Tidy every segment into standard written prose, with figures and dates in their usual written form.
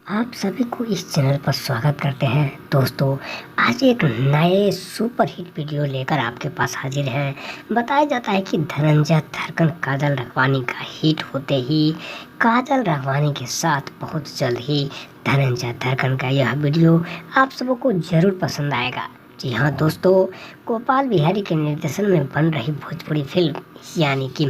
आप सभी को इस चैनल पर स्वागत करते हैं। दोस्तों, आज एक नए सुपर हिट वीडियो लेकर आपके पास हाजिर हैं। बताया जाता है कि धनंजय धड़कन काजल राघवानी का हिट होते ही काजल राघवानी के साथ बहुत जल्द ही धनंजय धड़कन का यह वीडियो आप सबको जरूर पसंद आएगा। जी हाँ दोस्तों, गोपाल बिहारी के निर्देशन में बन रही भोजपुरी फिल्म यानी कि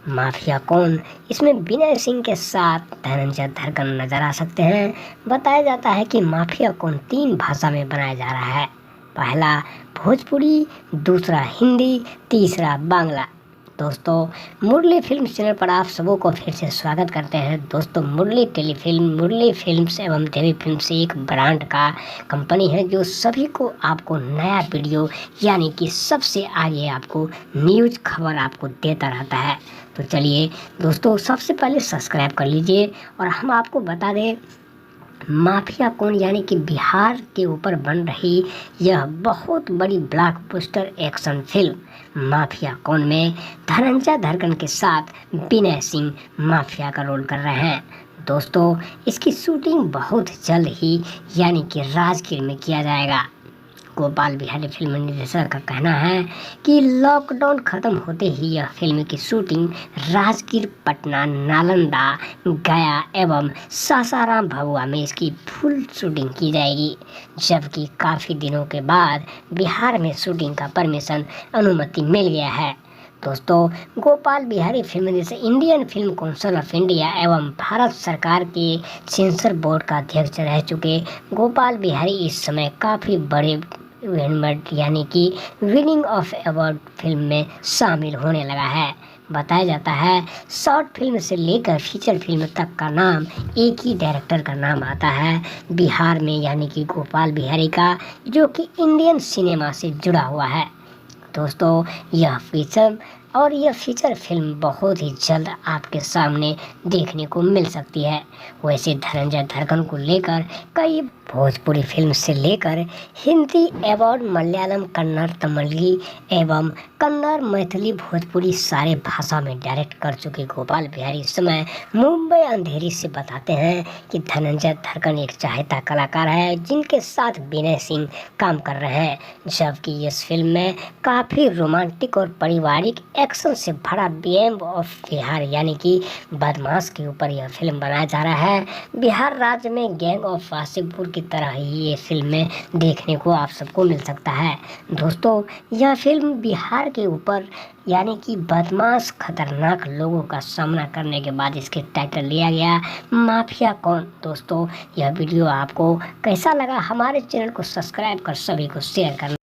माफिया कौन, इसमें विनय सिंह के साथ धनंजय धड़कन नजर आ सकते हैं। बताया जाता है कि माफिया कौन 3 भाषा में बनाया जा रहा है। पहला भोजपुरी, दूसरा हिंदी, तीसरा बांग्ला। दोस्तों, मुरली फिल्म चैनल पर आप सबों को फिर से स्वागत करते हैं। दोस्तों, मुरली फिल्म्स एवं देवी फिल्म्स एक ब्रांड का कंपनी है जो सभी को आपको नया वीडियो यानी कि सबसे आगे आपको न्यूज़ खबर आपको देता रहता है। तो चलिए दोस्तों, सबसे पहले सब्सक्राइब कर लीजिए और हम आपको बता दें, माफिया कौन यानी कि बिहार के ऊपर बन रही यह बहुत बड़ी ब्लॉकबस्टर एक्शन फिल्म माफिया कौन में धनंजय धड़कन के साथ विनय सिंह माफिया का रोल कर रहे हैं। दोस्तों, इसकी शूटिंग बहुत जल्द ही यानी कि राजगीर में किया जाएगा। गोपाल बिहारी फिल्म निर्देशक का कहना है कि लॉकडाउन खत्म होते ही यह फिल्म की शूटिंग राजगीर, पटना, नालंदा, गया एवं सासाराम, भभुआ में इसकी फुल शूटिंग की जाएगी, जबकि काफ़ी दिनों के बाद बिहार में शूटिंग का परमिशन अनुमति मिल गया है। दोस्तों, गोपाल बिहारी फिल्म निर्देशक Indian film council of India एवं भारत सरकार के सेंसर बोर्ड का अध्यक्ष रह चुके गोपाल बिहारी इस समय काफ़ी बड़े इवेंट यानी कि विनिंग ऑफ अवार्ड फिल्म में शामिल होने लगा है। बताया जाता है शॉर्ट फिल्म से लेकर फीचर फिल्म तक का नाम एक ही डायरेक्टर का नाम आता है बिहार में, यानी कि गोपाल बिहारी का, जो कि इंडियन सिनेमा से जुड़ा हुआ है। दोस्तों, यह फीचर फिल्म बहुत ही जल्द आपके सामने देखने को मिल सकती है। वैसे धनंजय धड़कन को लेकर कई भोजपुरी फिल्म से लेकर हिंदी एवं मलयालम, कन्नड़, तमिल एवं कन्नड़, मैथिली, भोजपुरी सारे भाषा में डायरेक्ट कर चुके गोपाल बिहारी इस समय मुंबई अंधेरी से बताते हैं कि धनंजय धड़कन एक चाहता कलाकार है जिनके साथ विनय सिंह काम कर रहे हैं, जबकि इस फिल्म में काफ़ी रोमांटिक और पारिवारिक एक्शन से भरा बीएम ऑफ बिहार यानी कि बदमाश के ऊपर यह फिल्म बनाया जा रहा है। बिहार राज्य में गैंग ऑफ वासेपुर की तरह ही ये फिल्म में देखने को आप सबको मिल सकता है। दोस्तों, यह फिल्म बिहार के ऊपर यानी कि बदमाश खतरनाक लोगों का सामना करने के बाद इसके टाइटल लिया गया माफिया कौन। दोस्तों, यह वीडियो आपको कैसा लगा? हमारे चैनल को सब्सक्राइब कर सभी को शेयर करना।